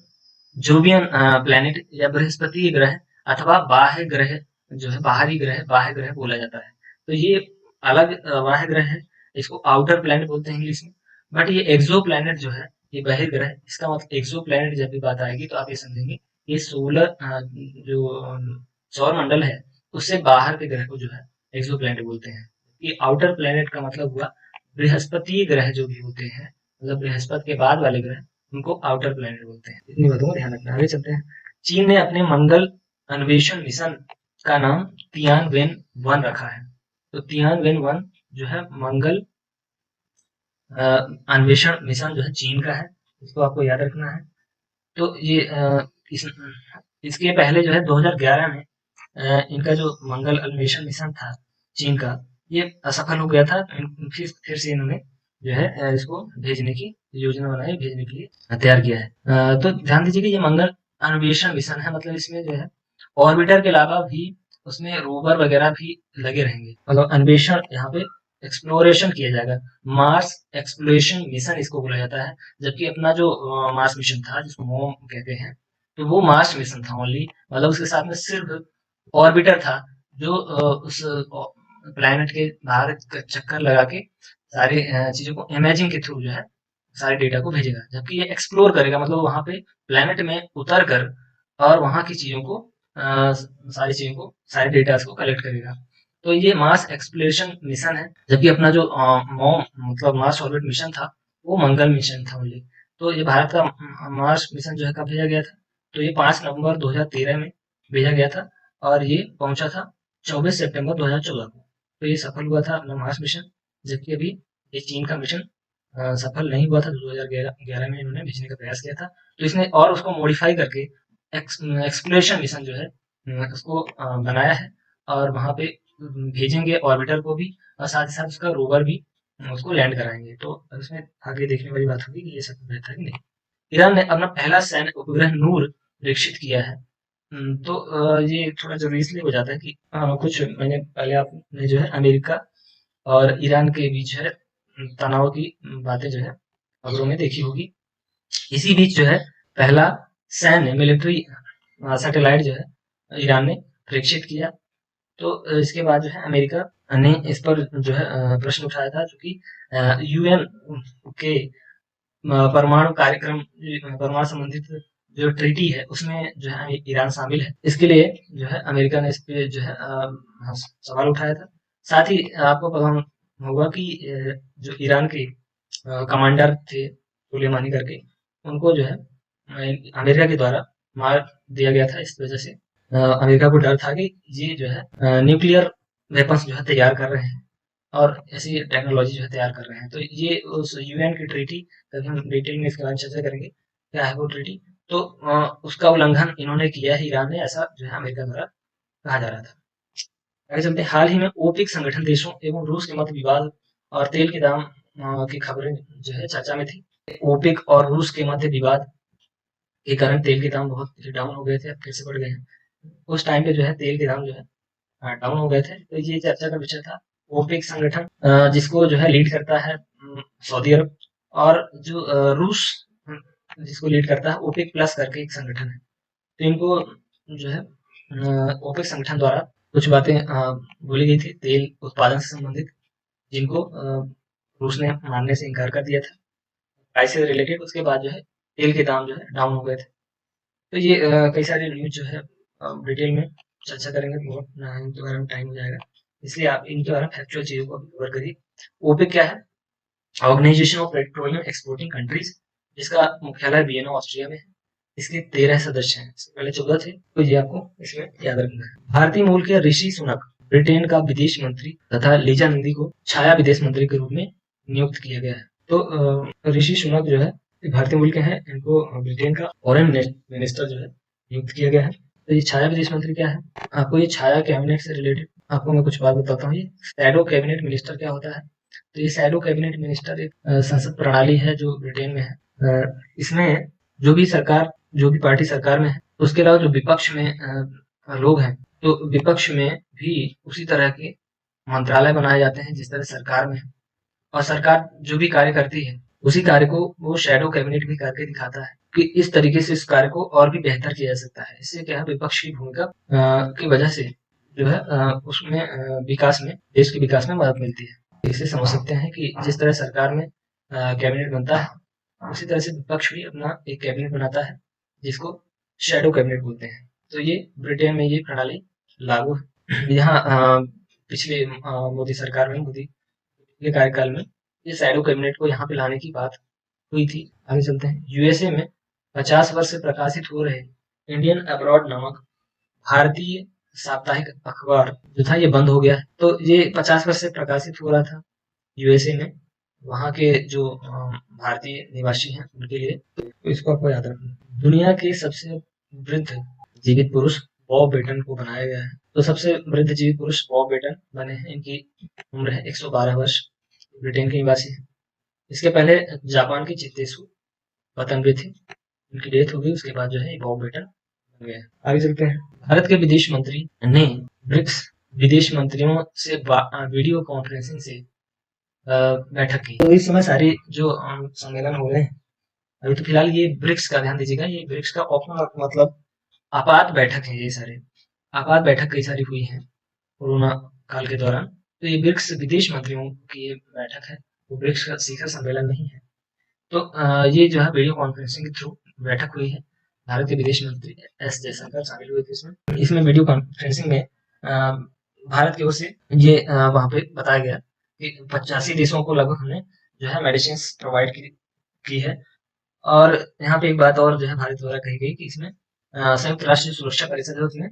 जोवियन प्लैनेट या बृहस्पति ग्रह अथवा बाह्य ग्रह जो है, बाह्य ग्रह बोला जाता है। तो ये अलग बाह्य ग्रह है, इसको आउटर प्लैनेट बोलते हैं इंग्लिश में। बट ये एक्सो प्लैनेट जो है, ये बहिर्ग्रह, इसका मतलब एक्सो प्लैनेट जब भी बात आएगी तो आप ये समझेंगे ये सोलर जो सौर मंडल है उससे बाहर के ग्रह को जो है एक्सो प्लैनेट बोलते हैं। ये आउटर प्लैनेट का मतलब हुआ बृहस्पति ग्रह जो भी होते हैं, मतलब बृहस्पति के बाद वाले ग्रह, उनको आउटर प्लैनेट बोलते हैं। इतनी बातों को ध्यान रखना। आगे चलते हैं। चीन ने अपने मंगल अन्वेषण मिशन का नाम तियानवेन-1 रखा है। तो तियानवेन-1 जो है मंगल अन्वेषण मिशन जो है चीन का है, इसको आपको याद रखना है। तो ये इस, इसके पहले जो है 2011 में इनका जो मंगल अन्वेषण मिशन था चीन का, ये असफल हो गया था। फिर से इन्होंने जो है इसको भेजने की योजना बनाई, भेजने के लिए तैयार किया है। तो ध्यान दीजिए कि ये मंगल अन्वेषण मिशन है, मतलब इसमें जो है ऑर्बिटर के अलावा भी उसमें रोवर वगैरह भी लगे रहेंगे, मतलब अन्वेषण यहाँ पे एक्सप्लोरेशन किया जाएगा। मार्स एक्सप्लोरेशन मिशन इसको बोला जाता है। जबकि अपना जो मार्स मिशन था जिसको मोम कहते हैं, तो वो मार्स मिशन था ओनली, मतलब उसके साथ में सिर्फ ऑर्बिटर था जो उस प्लैनेट के बाहर चक्कर लगा के सारी चीजों को इमेजिंग के थ्रू जो है सारे डेटा को भेजेगा। जबकि ये एक्सप्लोर करेगा, मतलब वहां पे प्लैनेट में उतर कर और वहां की चीजों को सारी चीजों को सारे डेटा को कलेक्ट करेगा। तो ये मार्स एक्सप्लोरेशन मिशन है। जबकि अपना जो मॉम मतलब मार्स ऑर्बिट मिशन था वो मंगल मिशन था ओनली। तो ये भारत का मार्स मिशन जो है कब भेजा गया था, तो ये 5 नवंबर 2013 में भेजा गया था और ये पहुंचा था 24 सितंबर 2014 को। तो ये सफल हुआ था अपना मार्स मिशन। जबकि अभी ये चीन का मिशन सफल नहीं हुआ था, 2011 में इन्होंने भेजने का प्रयास किया था। तो इसने और उसको मॉडिफाई करके एक्सप्लोरेशन मिशन जो है उसको बनाया है और वहां पे भेजेंगे ऑर्बिटर को भी और साथ ही साथ उसका रोवर भी उसको लैंड कराएंगे। तो इसमें आगे देखने वाली बात होगी कि ये सब बेहतर कि नहीं। ईरान ने अपना पहला सैन्य उपग्रह नूर प्रेक्षित किया है। तो ये थोड़ा जरूरी इसलिए हो जाता है कि कुछ महीने पहले आपने जो है अमेरिका और ईरान के बीच है तनाव की बातें जो है खबरों में देखी होगी। इसी बीच जो है पहला सैन्य मिलिट्री सैटेलाइट जो है ईरान ने प्रेक्षित किया। तो इसके बाद जो है अमेरिका ने इस पर जो है प्रश्न उठाया था, जो कि यूएन के परमाणु कार्यक्रम परमाणु संबंधित जो ट्रीटी है उसमें जो है ईरान शामिल है। इसके लिए जो है अमेरिका ने इस पे जो है सवाल उठाया था। साथ ही आपको पता होगा कि जो ईरान के कमांडर थे सुलेमानी करके, उनको जो है अमेरिका के द्वारा मार दिया गया था। इस वजह से अमेरिका को डर था कि ये जो है न्यूक्लियर वेपन्स जो है तैयार कर रहे हैं और ऐसी टेक्नोलॉजी जो है तैयार कर रहे हैं। तो ये उस यूएन की ट्रीटी, तभी हम डिटेल में इसके बारे में चर्चा करेंगे क्या है वो ट्रीटी। तो उसका उल्लंघन इन्होंने किया है ईरान ने, ऐसा जो है अमेरिका द्वारा कहा जा रहा था। आगे चलते हैं। हाल ही में ओपेक संगठन देशों एवं रूस के मध्य विवाद और तेल के दाम की खबरें जो है चर्चा में थी। ओपेक और रूस के मध्य विवाद के कारण तेल के दाम बहुत डाउन हो गए थे, अब फिर से बढ़ गए हैं। उस टाइम पे जो है तेल के दाम जो है डाउन हो गए थे। तो ये चर्चा का विषय था। ओपेक संगठन जिसको जो है लीड करता है सऊदी अरब, और जो रूस जिसको लीड करता है ओपेक प्लस करके एक संगठन है। तो इनको जो है ओपेक संगठन द्वारा कुछ बातें बोली गई थी तेल उत्पादन से संबंधित, जिनको रूस ने मानने से इनकार कर दिया था प्राइस से रिलेटेड। उसके बाद जो है तेल के दाम जो है डाउन हो गए थे। तो ये कई सारे न्यूज जो है डिटेल में चर्चा करेंगे, बहुत इनके बारे में टाइम हो जाएगा, इसलिए आप इनके बारे में फैक्चुअल चीजों को कवर करिए। ओपेक क्या है? Organization of Petroleum Exporting Countries, जिसका मुख्यालय वियना ऑस्ट्रिया में है। इसके 13 सदस्य हैं, इससे पहले 14 थे, तो ये आपको इसमें याद रखना है। भारतीय मूल के ऋषि सुनक ब्रिटेन का विदेश मंत्री तथा लीजा नंदी को छाया विदेश मंत्री के रूप में नियुक्त किया गया है। तो ऋषि सुनक जो है भारतीय मूल के हैं, इनको ब्रिटेन का फॉरेन मिनिस्टर जो है नियुक्त किया गया है। तो ये छाया विदेश मंत्री क्या है? आपको ये छाया कैबिनेट से रिलेटेड आपको मैं कुछ बात बताता हूँ। ये शैडो कैबिनेट मिनिस्टर क्या होता है? तो ये शैडो कैबिनेट मिनिस्टर एक संसद प्रणाली है जो ब्रिटेन में है। इसमें जो भी पार्टी सरकार में है, उसके अलावा जो विपक्ष में लोग हैं, तो विपक्ष में भी उसी तरह के मंत्रालय बनाए जाते हैं जिस तरह सरकार में है। और सरकार जो भी कार्य करती है उसी कार्य को वो शैडो कैबिनेट भी करके दिखाता है कि इस तरीके से इस कार्य को और भी बेहतर किया जा सकता है। इससे क्या है, विपक्ष की भूमिका की वजह से जो है उसमें विकास में, देश के विकास में मदद मिलती है। इससे समझ सकते हैं कि जिस तरह सरकार में कैबिनेट बनता है, उसी तरह से विपक्ष भी अपना एक कैबिनेट बनाता है जिसको शैडो कैबिनेट बोलते हैं। तो ये ब्रिटेन में ये प्रणाली लागू है। यहाँ पिछले मोदी सरकार में, मोदी के कार्यकाल में ये शैडो कैबिनेट को यहाँ पे लाने की बात हुई थी। आगे चलते हैं। यूएसए में 50 वर्ष से प्रकाशित हो रहे इंडियन अब्रॉड नामक भारतीय साप्ताहिक अखबार जो था ये बंद हो गया है। तो ये 50 वर्ष से प्रकाशित हो रहा था यूएसए में, वहाँ के जो भारतीय निवासी हैं उनके लिए। तो इसको आपको याद रखना। दुनिया के सबसे वृद्ध जीवित पुरुष बॉब बेटन को बनाया गया है। तो सबसे वृद्ध जीवित पुरुष बॉब बेटन बने हैं। इनकी उम्र है 112 वर्ष। ब्रिटेन के निवासी हैं। इसके पहले जापान की चित्तेसु पतंगे थे, उनकी डेथ हो गई। उसके बाद जो है बॉब बेटन बन गए। आगे चलते हैं। भारत के विदेश मंत्री ने ब्रिक्स विदेश मंत्रियों से वीडियो कॉन्फ्रेंसिंग से बैठक की। तो इस समय सारे जो सम्मेलन हो रहे हैं अभी, तो फिलहाल ये ब्रिक्स का ध्यान दीजिएगा। ये ब्रिक्स का ओपन मतलब आपात बैठक है। ये सारे आपात बैठक कई सारी हुई हैं कोरोना काल के दौरान। तो ये ब्रिक्स विदेश मंत्रियों की ये बैठक है, वो ब्रिक्स का शिखर सम्मेलन नहीं है। तो ये जो है वीडियो कॉन्फ्रेंसिंग के थ्रू बैठक हुई है। भारत के विदेश मंत्री एस जयशंकर शामिल हुए थे इसमें। इसमें वीडियो कॉन्फ्रेंसिंग में भारत की ओर से ये वहाँ पे बताया गया कि 85 देशों को लगभग हमने जो है मेडिसिन प्रोवाइड की है। और यहाँ पे एक बात और जो है भारत द्वारा कही गई कि इसमें संयुक्त राष्ट्र सुरक्षा परिषद है, उसमें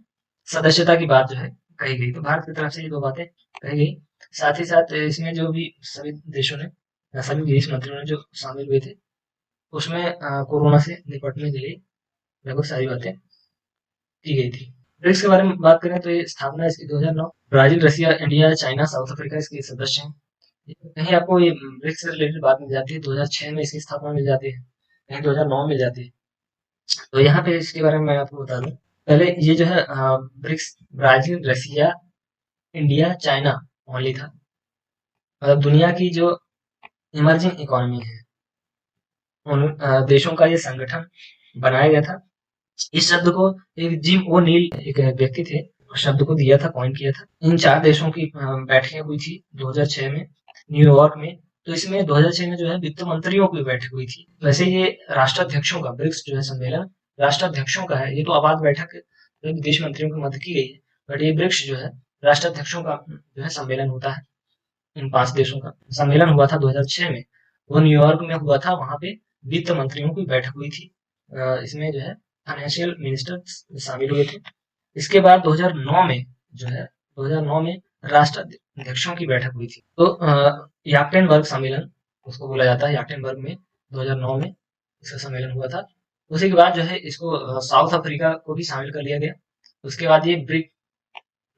सदस्यता की बात जो है कही गई। तो भारत की तरफ से ये दो बातें कही गई। साथ ही साथ इसमें जो भी सभी देशों ने, सभी विदेश मंत्रियों ने जो शामिल हुए थे, उसमें कोरोना से निपटने के लिए लगभग सारी बातें की गई थी। ब्रिक्स के बारे में बात करें तो ये स्थापना इसकी 2009। ब्राजील, रसिया, इंडिया, चाइना, साउथ अफ्रीका इसके सदस्य हैं। कहीं आपको ये ब्रिक्स से रिलेटेड बात मिल जाती है, 2006 में इसकी स्थापना मिल जाती है, कहीं 2009 मिल जाती है। तो यहाँ पे इसके बारे में मैं आपको बता दूं। पहले ये जो है ब्रिक्स ब्राजील, रसिया, इंडिया, चाइना ओनली था। मतलब दुनिया की जो इमर्जिंग इकोनॉमी है उन देशों का ये संगठन बनाया गया था। इस शब्द को एक जिम ओ नील एक व्यक्ति थे, शब्द को दिया था, कॉइन किया था। इन 4 देशों की बैठकें हुई थी 2006 में न्यूयॉर्क में। तो इसमें 2006 में जो है वित्त मंत्रियों की बैठक हुई थी। वैसे ये राष्ट्राध्यक्षों का, ब्रिक्स जो है सम्मेलन राष्ट्राध्यक्षों का है। ये तो आपात बैठक विदेश मंत्रियों के मध्य की गई है, बट ये ब्रिक्स जो है राष्ट्राध्यक्षों का जो है सम्मेलन होता है। इन 5 देशों का सम्मेलन हुआ था 2006 में, वो न्यूयॉर्क में हुआ था। वहां पे वित्त मंत्रियों की बैठक हुई थी। इसमें जो है फाइनेंशियल मिनिस्टर शामिल हुए थे। इसके बाद 2009 में जो है 2009 में राष्ट्राध्यक्षों की बैठक हुई थी। तो याक्टेनबर्ग सम्मेलन उसको बोला जाता है। याक्टेनबर्ग में 2009 में इसका सम्मेलन हुआ था। उसी के बाद जो है इसको साउथ अफ्रीका को भी शामिल कर लिया गया। उसके बाद ये ब्रिक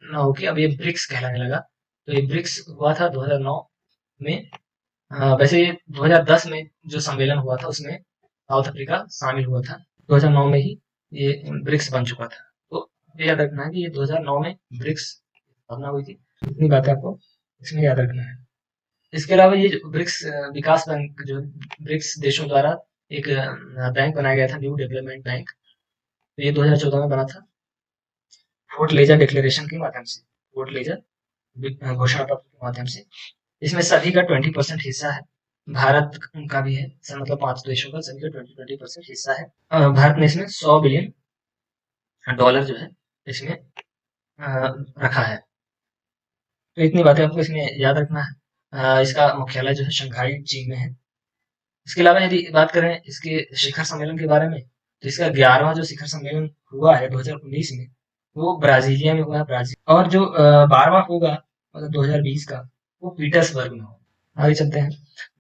न होके अब ये ब्रिक्स कहलाने लगा। तो ये ब्रिक्स हुआ था 2009 में। वैसे ये 2010 में जो सम्मेलन हुआ था उसमें साउथ अफ्रीका शामिल हुआ था। 2009 में ही ये ब्रिक्स बन चुका था। तो ये याद रखना है कि ये 2009 में ब्रिक्स स्थापना हुई थी। इतनी बातें आपको इसमें याद रखना है। इसके अलावा ये ब्रिक्स विकास बैंक, जो ब्रिक्स देशों द्वारा एक बैंक बनाया गया था, न्यू डेवलपमेंट बैंक। तो ये 2014 में बना था फोर्ट लेजर डिक्लेरेशन के माध्यम से, फोर्ट लेजर घोषणा पत्र के माध्यम से। इसमें सभी का 20% हिस्सा है। भारत का भी है, मतलब 5 देशों का सभी का 20% हिस्सा है। भारत ने इसमें $100 बिलियन जो है इसमें रखा है। तो इतनी बातें आपको इसमें याद रखना है। इसका मुख्यालय जो है शंघाई चीन में है। इसके अलावा यदि बात करें इसके शिखर सम्मेलन के बारे में, तो इसका 11वां जो शिखर सम्मेलन हुआ है 2019 में, वो ब्राजीलिया में हुआ है, ब्राजील। और जो 12वां होगा मतलब 2020 का, वो पीटर्सबर्ग में होगा। आगे चलते हैं।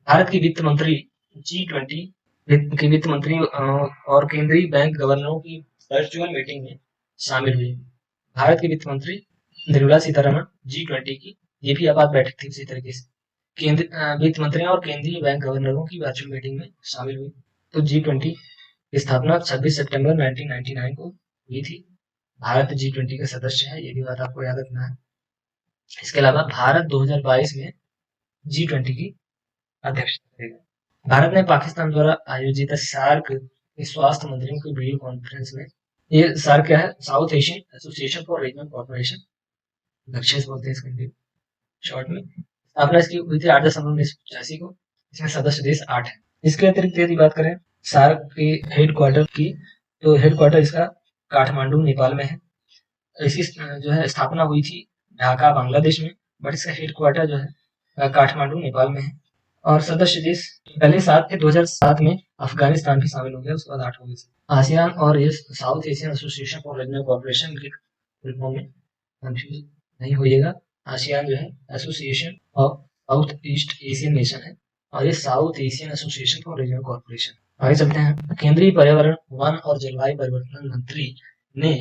भारत की वित्त मंत्री G20 के वित्त मंत्री और केंद्रीय बैंक गवर्नरों की वर्चुअल मीटिंग में शामिल हुई। भारत की वित्त मंत्री निर्मला सीतारमण G20 की ये भी आपात बैठक थी उसी तरीके से। वित्त मंत्री और केंद्रीय बैंक गवर्नरों की वर्चुअल मीटिंग में शामिल हुई। तो G20 की स्थापना 26 सितंबर 1999 को हुई थी। भारत G20 का सदस्य है, ये भी बात आपको याद रखना है। इसके अलावा भारत 2022 में G20 की अध्यक्षता करेगा। भारत ने पाकिस्तान द्वारा आयोजित सार्क के स्वास्थ्य मंत्रियों की वीडियो कॉन्फ्रेंस में, ये सार्क क्या है, south Asian association for regional cooperation, दक्षिण बोलते हैं इसको शॉर्ट में। स्थापना इसकी हुई थी 8 दिसंबर 1985 को। इसमें सदस्य देश 8 है। इसके अतिरिक्त यदि बात करें सार्क के हेडक्वार्टर की, तो हेडक्वार्टर इसका काठमांडू नेपाल में है। इसकी जो है स्थापना हुई थी ढाका बांग्लादेश में, बट इसका हेडक्वार्टर जो है काठमांडू नेपाल में है। और सदस्य देश पहले 7 थे, 2007 में अफगानिस्तान भी शामिल हो गया, उसके बाद 8 हो गए। आसियान और ये south Asian association for regional cooperation के फुल फॉर्म में कंफ्यूज नहीं होइएगा। आसियान जो है association of south east Asian nation है, और ये south Asian association for regional cooperation. आगे चलते हैं। केंद्रीय पर्यावरण, वन और जलवायु परिवर्तन मंत्री ने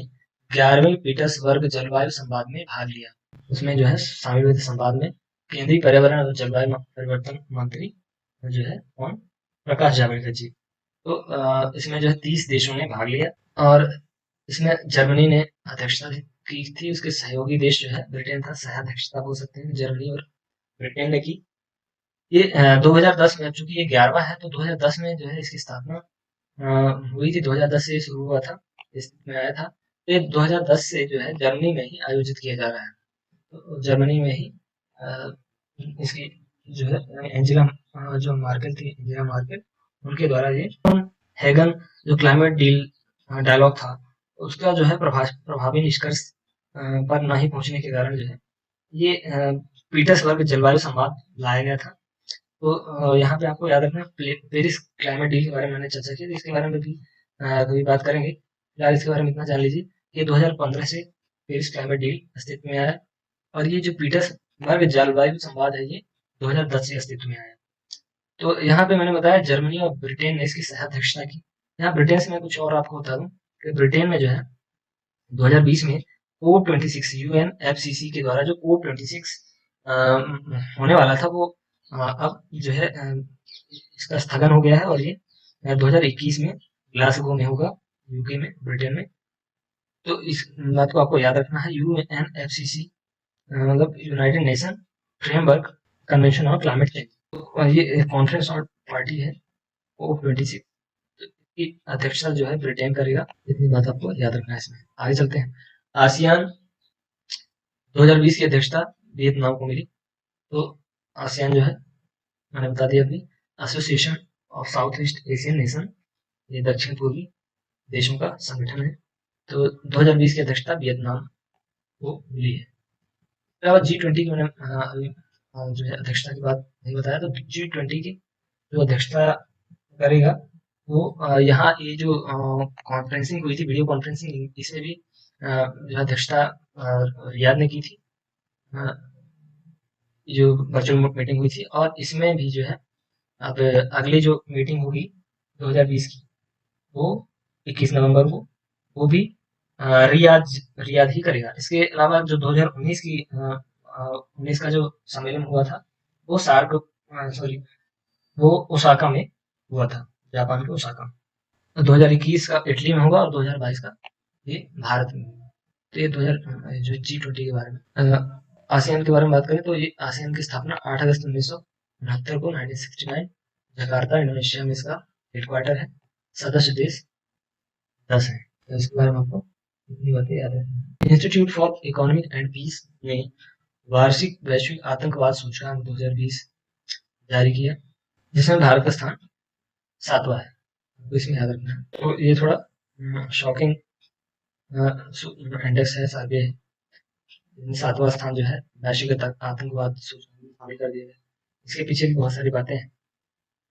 11वें पीटर्सबर्ग जलवायु संवाद में भाग लिया। उसमें जो है शामिल हुए थे संवाद में केंद्रीय पर्यावरण और जलवायु परिवर्तन मंत्री जो है कौन, प्रकाश जावड़ेकर जी। तो इसमें जो है 30 देशों ने भाग लिया, और इसमें जर्मनी ने अध्यक्षता की थी। उसके सहयोगी देश जो है ब्रिटेन था, सह अध्यक्षता बोल सकते हैं, जर्मनी और ब्रिटेन ने की। ये 2010 में, चूंकि ये 11वां है, तो 2010 में जो है इसकी स्थापना हुई थी। 2010 से शुरू हुआ था, में आया था। तो ये 2010 से जो है जर्मनी में ही आयोजित किया जा रहा है। तो जर्मनी में ही इसकी जो है एंजेला जो मार्केल थी, एंजेला मार्केल, उनके द्वारा ये हैगन जो क्लाइमेट डील डायलॉग था, उसका जो है प्रभावी निष्कर्ष पर नहीं पहुंचने के कारण जो है ये पीटर्सबर्ग जलवायु संवाद लाया गया था। तो यहाँ पे आपको याद रखना, पेरिस क्लाइमेट डील के बारे में मैंने चर्चा की, इसके बारे में भी कभी बात करेंगे। फिलहाल इसके बारे में इतना जान लीजिए कि 2015 से पेरिस क्लाइमेट डील अस्तित्व में आया, और ये जो पीटर्सबर्ग जलवायु संवाद है ये 2010 से अस्तित्व में आया। तो यहाँ पे मैंने बताया जर्मनी और ब्रिटेन ने इसकी सह अध्यक्षता की। यहाँ ब्रिटेन से मैं कुछ और आपको बता दूं कि ब्रिटेन में जो है 2020 में COP26 UNFCCC के द्वारा जो COP26 होने वाला था, वो अब जो है इसका स्थगन हो गया है, और ये 2021 में ग्लासगो में होगा, यूके में, ब्रिटेन में। तो इस बात को आपको याद रखना है। UNFCCC मतलब United nation framework convention on climate change, तो ये कॉन्फ्रेंस और पार्टी है COP26 की अध्यक्षता जो है ब्रिटेन करेगा। इतनी बात आपको याद रखना है इसमें। आगे चलते हैं। आसियान 2020 की अध्यक्षता वियतनाम को मिली। तो आसियान जो है मैंने बता दिया अभी, association of south east Asian nation, ये दक्षिण पूर्वी देशों का संगठन है। तो 2020 की अध्यक्षता वियतनाम को मिली है। G20 की मैंने जो है अध्यक्षता की बात नहीं बताया, तो G20 की जो अध्यक्षता करेगा वो यहाँ ये जो कॉन्फ्रेंसिंग हुई थी, वीडियो कॉन्फ्रेंसिंग, इसमें भी जो अध्यक्षता रियाद ने की थी, जो वर्चुअल मीटिंग हुई थी। और इसमें भी जो है अब अगली जो मीटिंग होगी 2020 की, वो 21 नवंबर को, वो भी रियाद ही करेगा। इसके अलावा जो 2019 की 19 का जो सम्मेलन हुआ था, वो वो ओसाका में हुआ था, जापान के ओसाका में। 2021 का इटली में होगा, और 2022 का ये भारत में। तो ये 2000 जो G20 के बारे में। आसियान के बारे में बात करें तो ये आसियान की स्थापना 8 अगस्त 1969 को 1969 जकार्ता इंडोनेशिया में इसका हेडक्वार्टर है। सदस्य देश 10 है। तो इसके बारे में आपको इतनी बातें याद रखनी। Institute for Economic and Peace ने वार्षिक वैश्विक आतंकवाद सूचकांक 2020 जारी किया, जिसमें भारत का स्थान 7वां है। तो इसमें याद रखना है। तो ये थोड़ा शॉकिंग इंडेक्स है, सर्वे है। 7वां स्थान जो है वैश्विक आतंकवाद सूचकांक में शामिल कर दिया गया। इसके पीछे भी बहुत सारी बातें हैं,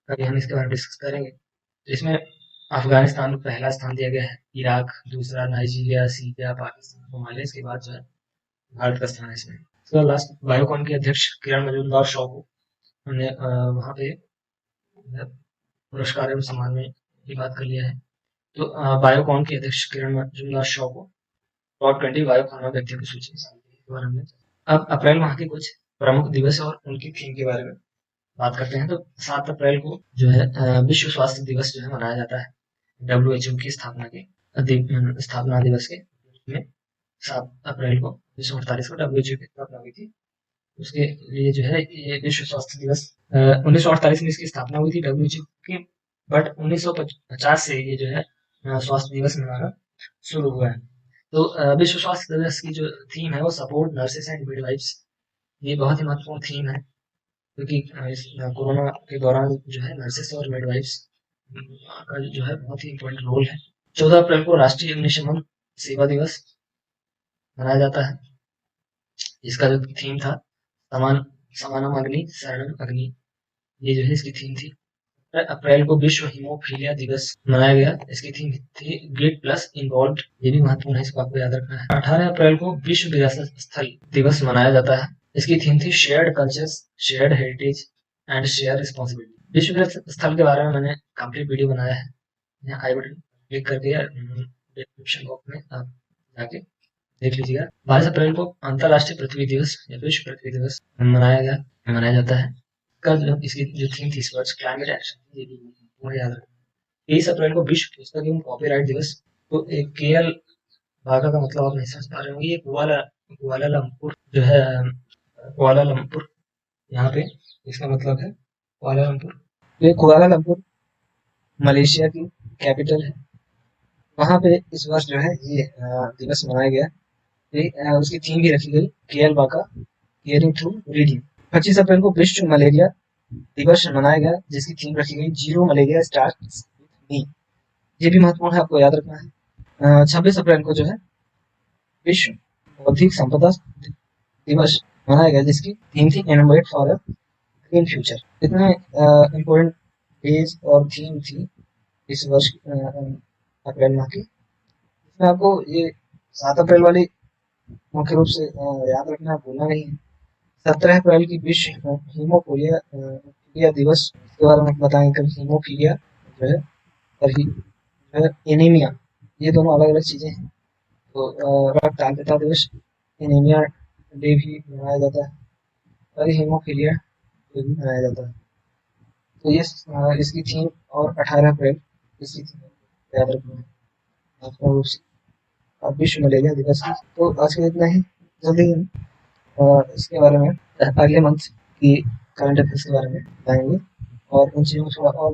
कभी हम इसके बारे में डिस्कस करेंगे। तो इसमें अफगानिस्तान को पहला स्थान दिया गया है, इराक दूसरा, नाइजीरिया, सीरिया, पाकिस्तान, सोमालिया, इसके बाद जो है भारत का स्थान है इसमें। तो लास्ट बायोकॉन के अध्यक्ष किरण मजूमदार शॉ को हमने वहाँ पे पुरस्कार एवं सम्मान में ये बात कर लिया है। तो बायोकॉन के अध्यक्ष किरण मजूमदार शॉ को टॉप 20 बायोफार्मा व्यक्तियों की सूची के बारे में। अब अप्रैल माह के कुछ प्रमुख दिवस और उनकी थीम के बारे में बात करते हैं। तो 7 अप्रैल को जो है विश्व स्वास्थ्य दिवस जो है मनाया जाता है, WHO की स्थापना दिवस के में 7 अप्रैल को 1948 को WHO की स्थापना हुई थी। उसके लिए जो है ये विश्व स्वास्थ्य दिवस 1948 में इसकी स्थापना हुई थी WHO की, बट 1950 से ये जो है स्वास्थ्य दिवस मनाना शुरू हुआ है। तो विश्व स्वास्थ्य दिवस की जो थीम है वो सपोर्ट नर्सेस एंड मिडवाइफ्स। ये बहुत ही महत्वपूर्ण थीम है, क्योंकि इस कोरोना के दौरान जो है नर्सेस और मिडवाइफ्स का जो है बहुत ही इम्पोर्टेंट रोल है। 14 अप्रैल को राष्ट्रीय अग्निशमन सेवा दिवस मनाया जाता है। इसका जो थीम था समान समानम अग्नि शरणम अग्नि, ये जो है इसकी थीम थी। अप्रैल को विश्व हीमोफीलिया दिवस मनाया गया। इसकी थीम थी ग्रिड प्लस इन्वॉल्व, ये भी महत्वपूर्ण है, इसको आपको याद रखना है। 18 अप्रैल को विश्व विरासत स्थल दिवस मनाया जाता है। इसकी थीम थी shared cultures, shared heritage and share responsibility. विश्व विरासत स्थल के बारे में मैंने कंप्लीट वीडियो बनाया है, यहाँ आई बटन क्लिक करके या डिस्क्रिप्शन बॉक्स में आप जाके देख लीजिएगा। 22 अप्रैल को अंतर्राष्ट्रीय पृथ्वी दिवस या विश्व पृथ्वी दिवस मनाया जाता है। कल इसकी जो थीम थी इस वर्ष क्लाइमेट एक्शन, ये भी मुझे याद रखना। 23 अप्रैल को विश्व पुस्तक एवं कॉपीराइट दिवस। तो एक केएल भागा का मतलब आप नहीं समझ पा रहे होंगे, ये कुआलालंपुर जो है, कुआलालंपुर यहाँ पे इसका मतलब है कुआलालंपुर। ये कुआलालंपुर मलेशिया की कैपिटल है, वहाँ पे इस वर्ष जो है ये दिवस मनाया गया। उसकी थीम भी रखी गई केएल बाका केयरिंग थ्रू रीडिंग। 25 अप्रैल को विश्व मलेरिया दिवस मनाया गया, जिसकी थीम रखी गई zero malaria starts with me, ये भी महत्वपूर्ण है, आपको याद रखना है। 26 अप्रैल को जो है विश्व बौद्धिक संपदा दिवस मनाया गया, जिसकी थीम थी innovate for a green future. इतने इम्पोर्टेंट डेज और थीम थी इस वर्ष अप्रैल माह की। इसमें आपको ये 7 अप्रैल वाली मुख्य रूप से याद रखना, भूलना नहीं है। 17 अप्रैल की विश्व हीमोफीलिया दिवस के बारे में बताएंगे। हीमोफीलिया जो है और जो है एनीमिया, ये दोनों अलग अलग चीजें हैं। तो रक्त अल्पता दिवस, एनीमिया डे भी मनाया जाता है और हीमोफीलिया डे भी मनाया जाता है। तो ये इसकी थीम, और 18 अप्रैल इसकी थीम याद रखना है महत्वपूर्ण रूप से। अब विश्व मलेरिया दिवस की तो आज के इतना ही। जल्दी इसके बारे में अगले मंथ की करंट अफेयर्स के बारे में बताएंगे और उन चीज़ों को थोड़ा और